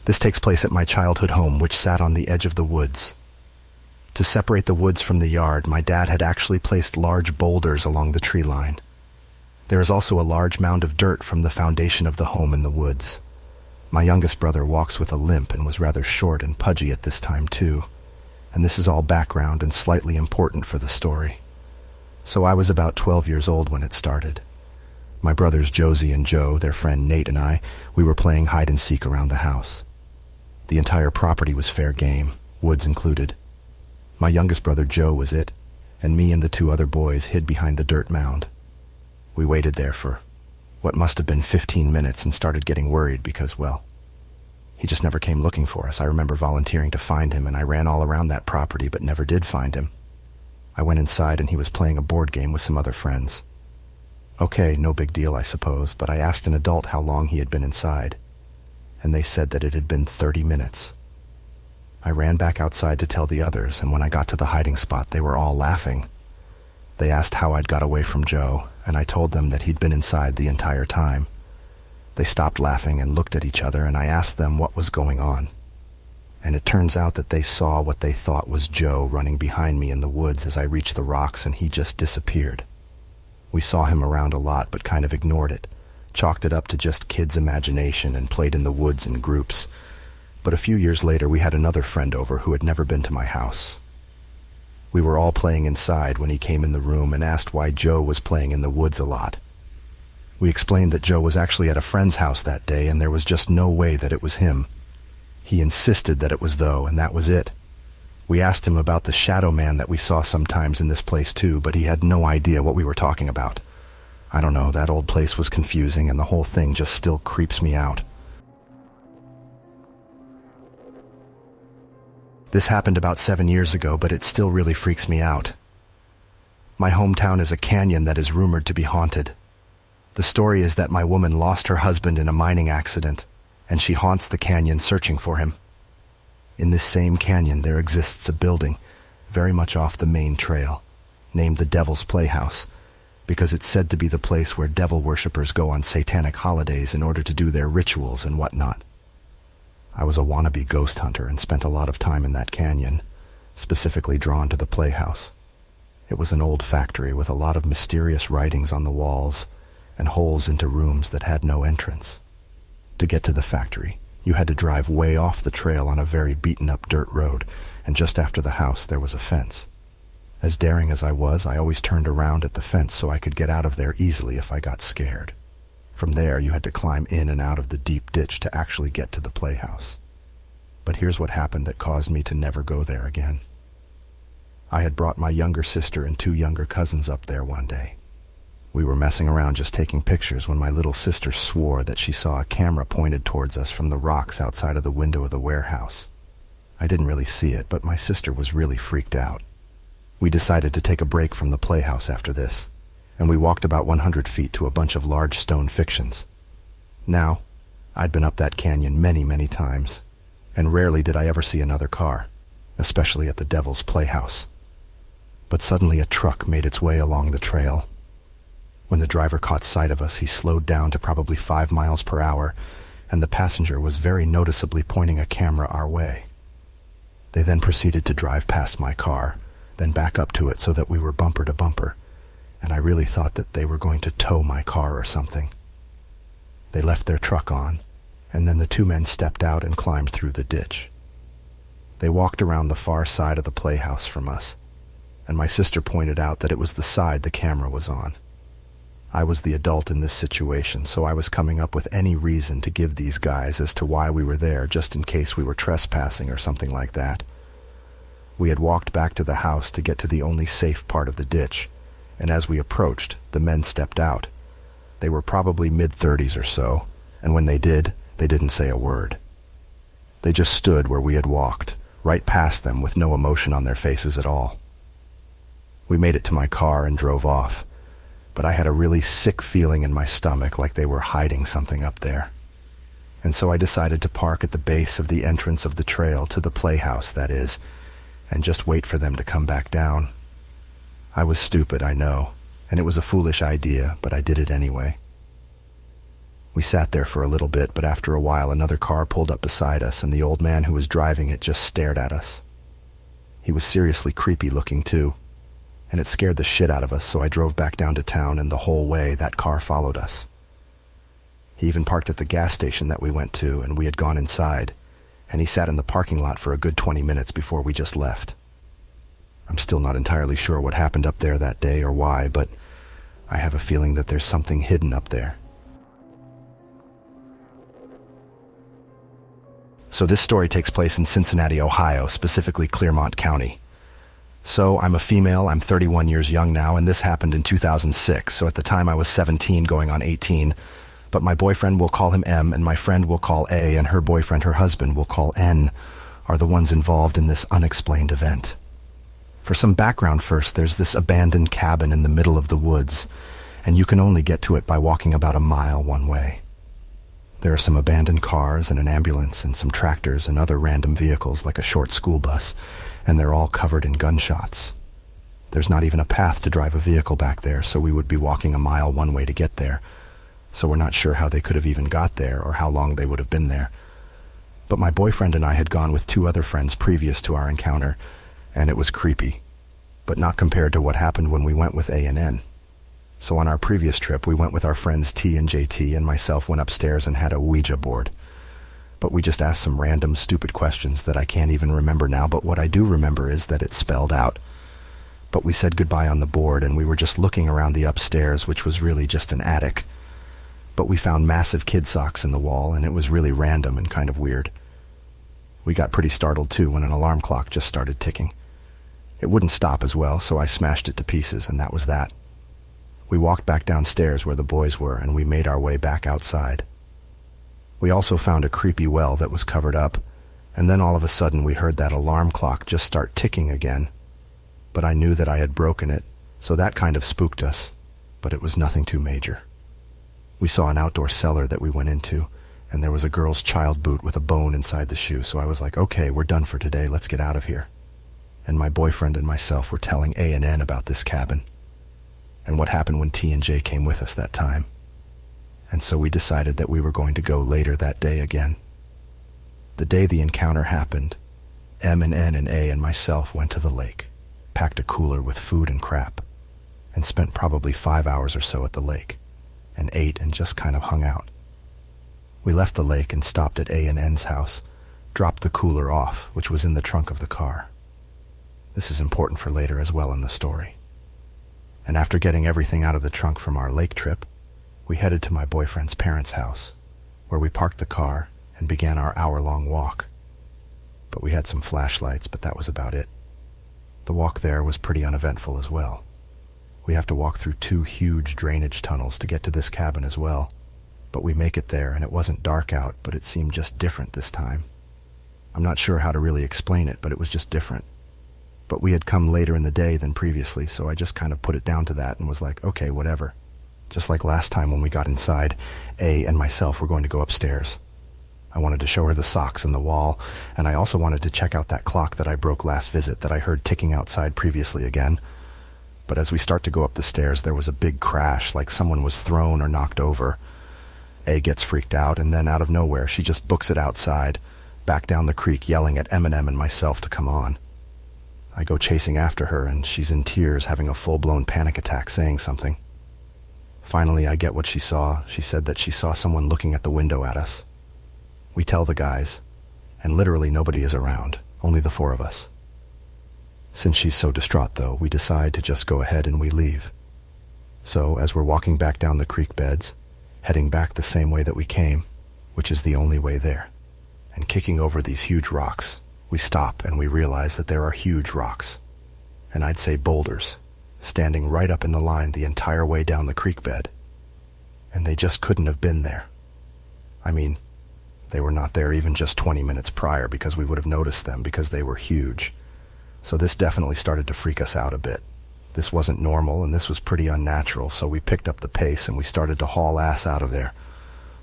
This takes place at my childhood home, which sat on the edge of the woods. To separate the woods from the yard, my dad had actually placed large boulders along the tree line. There is also a large mound of dirt from the foundation of the home in the woods. My youngest brother walks with a limp and was rather short and pudgy at this time too, and this is all background and slightly important for the story. So I was about 12 years old when it started. My brothers Josie and Joe, their friend Nate, and I, we were playing hide and seek around the house. The entire property was fair game, woods included. My youngest brother Joe was it, and me and the two other boys hid behind the dirt mound. We waited there for what must have been 15 minutes and started getting worried because, well, he just never came looking for us. I remember volunteering to find him, and I ran all around that property but never did find him. I went inside and he was playing a board game with some other friends. Okay, no big deal, I suppose, but I asked an adult how long he had been inside, and they said that it had been 30 minutes. I ran back outside to tell the others, and when I got to the hiding spot, they were all laughing. They asked how I'd got away from Joe, and I told them that he'd been inside the entire time. They stopped laughing and looked at each other, and I asked them what was going on. And it turns out that they saw what they thought was Joe running behind me in the woods as I reached the rocks, and he just disappeared. We saw him around a lot, but kind of ignored it, chalked it up to just kids' imagination, and played in the woods in groups. But a few years later, we had another friend over who had never been to my house. We were all playing inside when he came in the room and asked why Joe was playing in the woods a lot. We explained that Joe was actually at a friend's house that day, and there was just no way that it was him. He insisted that it was though, and that was it. We asked him about the shadow man that we saw sometimes in this place too, but he had no idea what we were talking about. I don't know, that old place was confusing, and the whole thing just still creeps me out. This happened about 7 years ago, but it still really freaks me out. My hometown is a canyon that is rumored to be haunted. The story is that my woman lost her husband in a mining accident, and she haunts the canyon searching for him. In this same canyon there exists a building, very much off the main trail, named the Devil's Playhouse, because it's said to be the place where devil worshippers go on satanic holidays in order to do their rituals and whatnot. I was a wannabe ghost hunter and spent a lot of time in that canyon, specifically drawn to the playhouse. It was an old factory with a lot of mysterious writings on the walls and holes into rooms that had no entrance. To get to the factory, you had to drive way off the trail on a very beaten-up dirt road, and just after the house there was a fence. As daring as I was, I always turned around at the fence so I could get out of there easily if I got scared. From there, you had to climb in and out of the deep ditch to actually get to the playhouse. But here's what happened that caused me to never go there again. I had brought my younger sister and 2 younger cousins up there one day. We were messing around just taking pictures when my little sister swore that she saw a camera pointed towards us from the rocks outside of the window of the warehouse. I didn't really see it, but my sister was really freaked out. We decided to take a break from the playhouse after this, and we walked about 100 feet to a bunch of large stone fictions. Now, I'd been up that canyon many, many times, and rarely did I ever see another car, especially at the Devil's Playhouse. But suddenly a truck made its way along the trail. When the driver caught sight of us, he slowed down to probably 5 miles per hour, and the passenger was very noticeably pointing a camera our way. They then proceeded to drive past my car, then back up to it so that we were bumper to bumper, and I really thought that they were going to tow my car or something. They left their truck on, and then the 2 men stepped out and climbed through the ditch. They walked around the far side of the playhouse from us, and my sister pointed out that it was the side the camera was on. I was the adult in this situation, so I was coming up with any reason to give these guys as to why we were there, just in case we were trespassing or something like that. We had walked back to the house to get to the only safe part of the ditch, and as we approached, the men stepped out. They were probably mid-30s or so, and when they did, they didn't say a word. They just stood where we had walked, right past them with no emotion on their faces at all. We made it to my car and drove off, but I had a really sick feeling in my stomach like they were hiding something up there. And so I decided to park at the base of the entrance of the trail to the playhouse, that is, and just wait for them to come back down. I was stupid, I know, and it was a foolish idea, but I did it anyway. We sat there for a little bit, but after a while another car pulled up beside us, and the old man who was driving it just stared at us. He was seriously creepy looking too, and it scared the shit out of us, so I drove back down to town, and the whole way that car followed us. He even parked at the gas station that we went to, and we had gone inside, and he sat in the parking lot for a good 20 minutes before we just left. I'm still not entirely sure what happened up there that day or why, but I have a feeling that there's something hidden up there. So this story takes place in Cincinnati, Ohio, specifically Clermont County. So I'm a female, I'm 31 years young now, and this happened in 2006, so at the time I was 17 going on 18, but my boyfriend, will call him M, and my friend will call A, and her boyfriend, her husband, will call N, are the ones involved in this unexplained event. For some background first, there's this abandoned cabin in the middle of the woods, and you can only get to it by walking about a mile one way. There are some abandoned cars and an ambulance and some tractors and other random vehicles like a short school bus, and they're all covered in gunshots. There's not even a path to drive a vehicle back there, so we would be walking a mile one way to get there. So we're not sure how they could have even got there or how long they would have been there. But my boyfriend and I had gone with 2 other friends previous to our encounter, and it was creepy, but not compared to what happened when we went with A and N. So on our previous trip, we went with our friends T and JT, and myself went upstairs and had a Ouija board. But we just asked some random stupid questions that I can't even remember now, but what I do remember is that it spelled out. But we said goodbye on the board, and we were just looking around the upstairs, which was really just an attic. But we found massive kid socks in the wall, and it was really random and kind of weird. We got pretty startled too when an alarm clock just started ticking. It wouldn't stop as well, so I smashed it to pieces, and that was that. We walked back downstairs where the boys were, and we made our way back outside. We also found a creepy well that was covered up, and then all of a sudden we heard that alarm clock just start ticking again. But I knew that I had broken it, so that kind of spooked us, but it was nothing too major. We saw an outdoor cellar that we went into, and there was a girl's child boot with a bone inside the shoe, so I was like, okay, we're done for today, let's get out of here. And my boyfriend and myself were telling A and N about this cabin, and what happened when T and J came with us that time. And so we decided that we were going to go later that day again. The day the encounter happened, M and N and A and myself went to the lake, packed a cooler with food and crap, and spent probably 5 hours or so at the lake, and ate and just kind of hung out. We left the lake and stopped at A and N's house, dropped the cooler off, which was in the trunk of the car. This is important for later as well in the story. And after getting everything out of the trunk from our lake trip, we headed to my boyfriend's parents' house, where we parked the car and began our hour-long walk. But we had some flashlights, but that was about it. The walk there was pretty uneventful as well. We have to walk through 2 huge drainage tunnels to get to this cabin as well. But we make it there, and it wasn't dark out, but it seemed just different this time. I'm not sure how to really explain it, but it was just different. But we had come later in the day than previously, so I just kind of put it down to that and was like, okay, whatever. Just like last time when we got inside, A and myself were going to go upstairs. I wanted to show her the socks in the wall, and I also wanted to check out that clock that I broke last visit that I heard ticking outside previously again. But as we start to go up the stairs, there was a big crash, like someone was thrown or knocked over. A gets freaked out, and then out of nowhere, she just books it outside, back down the creek yelling at Eminem and myself to come on. I go chasing after her, and she's in tears, having a full-blown panic attack, saying something. Finally, I get what she saw. She said that she saw someone looking at the window at us. We tell the guys, and literally nobody is around, only the 4 of us. Since she's so distraught, though, we decide to just go ahead and we leave. So, as we're walking back down the creek beds, heading back the same way that we came, which is the only way there, and kicking over these huge rocks, we stop and we realize that there are huge rocks, and I'd say boulders, standing right up in the line the entire way down the creek bed. And they just couldn't have been there. I mean, they were not there even just 20 minutes prior because we would have noticed them because they were huge. So this definitely started to freak us out a bit. This wasn't normal and this was pretty unnatural, so we picked up the pace and we started to haul ass out of there.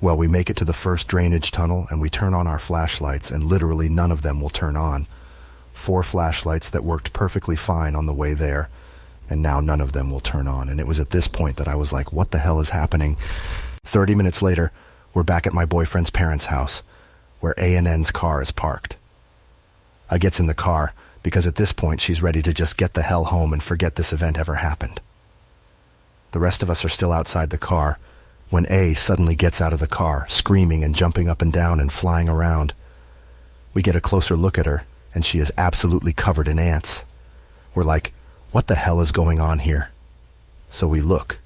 Well, we make it to the first drainage tunnel and we turn on our flashlights and literally none of them will turn on. 4 flashlights that worked perfectly fine on the way there, and now none of them will turn on. And it was at this point that I was like, what the hell is happening? 30 minutes later, We're back at my boyfriend's parents' house, where A&N's car is parked. I gets in the car, because at this point she's ready to just get the hell home and forget this event ever happened. The rest of us are still outside the car, when A suddenly gets out of the car, screaming and jumping up and down and flying around. We get a closer look at her, and she is absolutely covered in ants. We're like, what the hell is going on here? So we look,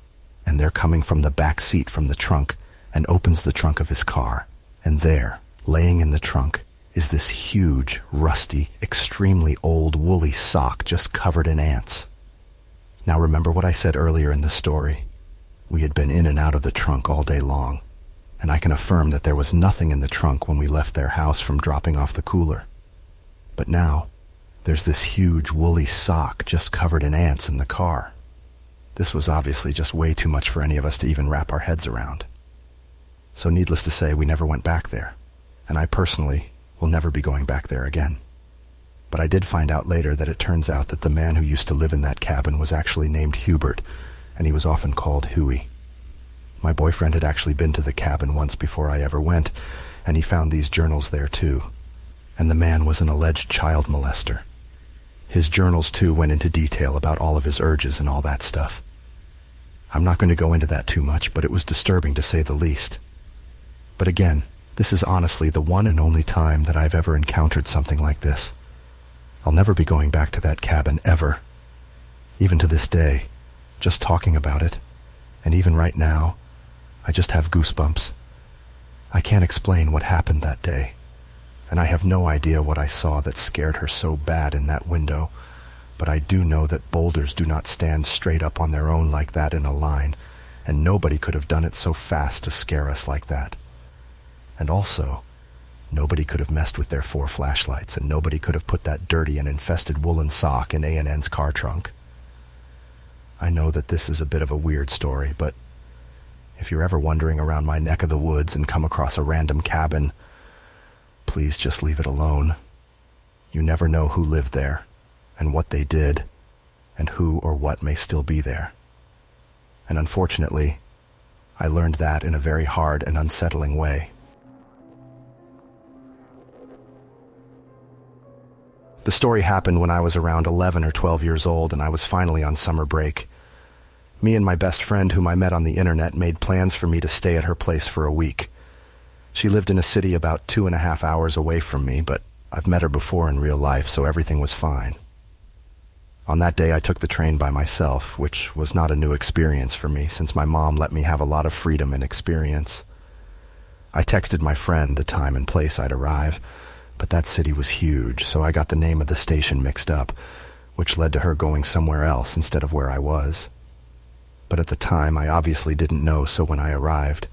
and they're coming from the back seat from the trunk, and opens the trunk of his car, and there, laying in the trunk, is this huge, rusty, extremely old woolly sock just covered in ants. Now remember what I said earlier in the story. We had been in and out of the trunk all day long, and I can affirm that there was nothing in the trunk when we left their house from dropping off the cooler. But now, there's this huge woolly sock just covered in ants in the car. This was obviously just way too much for any of us to even wrap our heads around. So needless to say, we never went back there, and I personally will never be going back there again. But I did find out later that it turns out that the man who used to live in that cabin was actually named Hubert, and he was often called Huey. My boyfriend had actually been to the cabin once before I ever went, and he found these journals there too. And the man was an alleged child molester. His journals too went into detail about all of his urges and all that stuff. I'm not going to go into that too much, but it was disturbing to say the least. But again, this is honestly the one and only time that I've ever encountered something like this. I'll never be going back to that cabin, ever. Even to this day, just talking about it, and even right now, I just have goosebumps. I can't explain what happened that day, and I have no idea what I saw that scared her so bad in that window, but I do know that boulders do not stand straight up on their own like that in a line, and nobody could have done it so fast to scare us like that. And also, nobody could have messed with their 4 flashlights, and nobody could have put that dirty and infested woolen sock in A&N's car trunk. I know that this is a bit of a weird story, but if you're ever wandering around my neck of the woods and come across a random cabin, please just leave it alone. You never know who lived there, and what they did, and who or what may still be there. And unfortunately, I learned that in a very hard and unsettling way. The story happened when I was around 11 or 12 years old, and I was finally on summer break. Me and my best friend, whom I met on the internet, made plans for me to stay at her place for a week. She lived in a city about 2.5 hours away from me, but I've met her before in real life, so everything was fine. On that day, I took the train by myself, which was not a new experience for me, since my mom let me have a lot of freedom and experience. I texted my friend the time and place I'd arrive, but that city was huge, so I got the name of the station mixed up, which led to her going somewhere else instead of where I was. But at the time, I obviously didn't know, so when I arrived,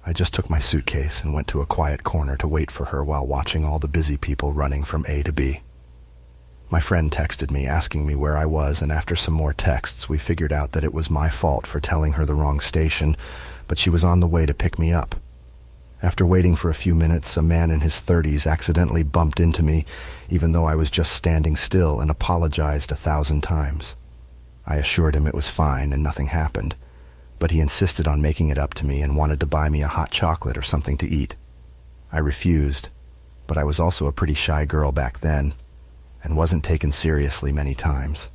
I just took my suitcase and went to a quiet corner to wait for her while watching all the busy people running from A to B. My friend texted me asking me where I was, and after some more texts, we figured out that it was my fault for telling her the wrong station, but she was on the way to pick me up. After waiting for a few minutes, a man in his 30s accidentally bumped into me, even though I was just standing still, and apologized 1,000 times. I assured him it was fine and nothing happened, but he insisted on making it up to me and wanted to buy me a hot chocolate or something to eat. I refused, but I was also a pretty shy girl back then, and wasn't taken seriously many times.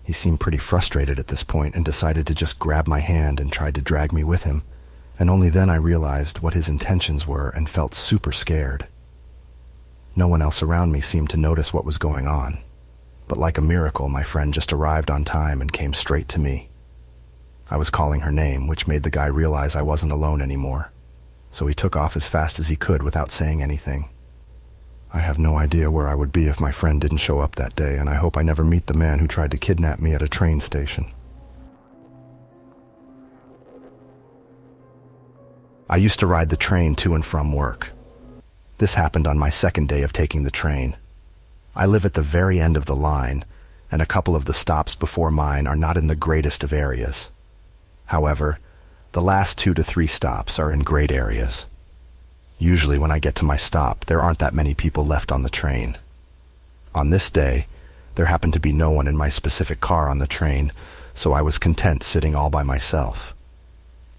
He seemed pretty frustrated at this point and decided to just grab my hand and tried to drag me with him, and only then I realized what his intentions were and felt super scared. No one else around me seemed to notice what was going on, but like a miracle, my friend just arrived on time and came straight to me. I was calling her name, which made the guy realize I wasn't alone anymore, so he took off as fast as he could without saying anything. I have no idea where I would be if my friend didn't show up that day, and I hope I never meet the man who tried to kidnap me at a train station. I used to ride the train to and from work. This happened on my second day of taking the train. I live at the very end of the line, and a couple of the stops before mine are not in the greatest of areas. However, the last 2 to 3 stops are in great areas. Usually when I get to my stop, there aren't that many people left on the train. On this day, there happened to be no one in my specific car on the train, so I was content sitting all by myself.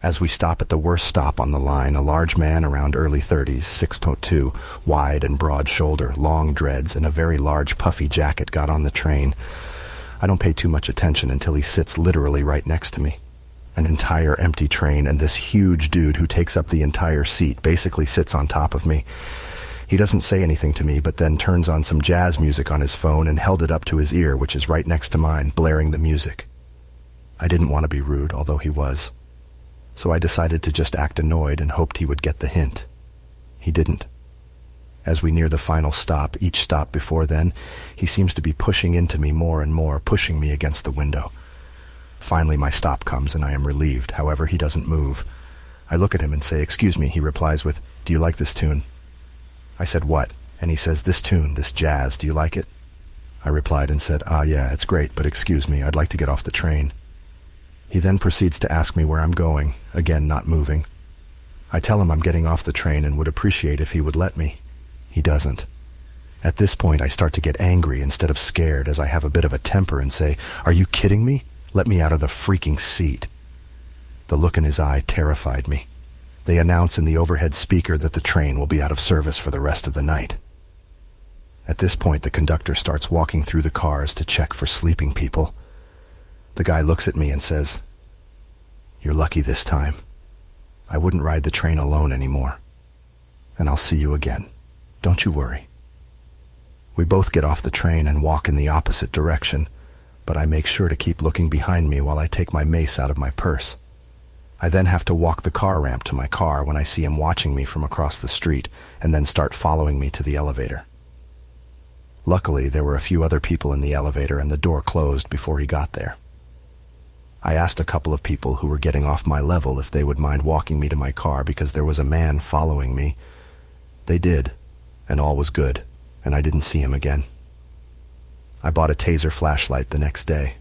As we stop at the worst stop on the line, a large man around early 30s, 6'2", wide and broad shoulder, long dreads, and a very large puffy jacket got on the train. I don't pay too much attention until he sits literally right next to me. An entire empty train, and this huge dude who takes up the entire seat basically sits on top of me. He doesn't say anything to me, but then turns on some jazz music on his phone and held it up to his ear, which is right next to mine, blaring the music. I didn't want to be rude, although he was. So I decided to just act annoyed and hoped he would get the hint. He didn't. As we near the final stop, each stop before then, he seems to be pushing into me more and more, pushing me against the window. Finally, my stop comes, and I am relieved. However, he doesn't move. I look at him and say, "Excuse me." He replies with, "Do you like this tune?" I said, "What?" And he says, "This tune, this jazz, do you like it?" I replied and said, "Yeah, it's great, but excuse me, I'd like to get off the train." He then proceeds to ask me where I'm going, again not moving. I tell him I'm getting off the train and would appreciate if he would let me. He doesn't. At this point, I start to get angry instead of scared, as I have a bit of a temper and say, "Are you kidding me? Let me out of the freaking seat." The look in his eye terrified me. They announce in the overhead speaker that the train will be out of service for the rest of the night. At this point, the conductor starts walking through the cars to check for sleeping people. The guy looks at me and says, "You're lucky this time. I wouldn't ride the train alone anymore. And I'll see you again. Don't you worry." We both get off the train and walk in the opposite direction, but I make sure to keep looking behind me while I take my mace out of my purse. I then have to walk the car ramp to my car when I see him watching me from across the street and then start following me to the elevator. Luckily, there were a few other people in the elevator and the door closed before he got there. I asked a couple of people who were getting off my level if they would mind walking me to my car because there was a man following me. They did, and all was good, and I didn't see him again. I bought a taser flashlight the next day.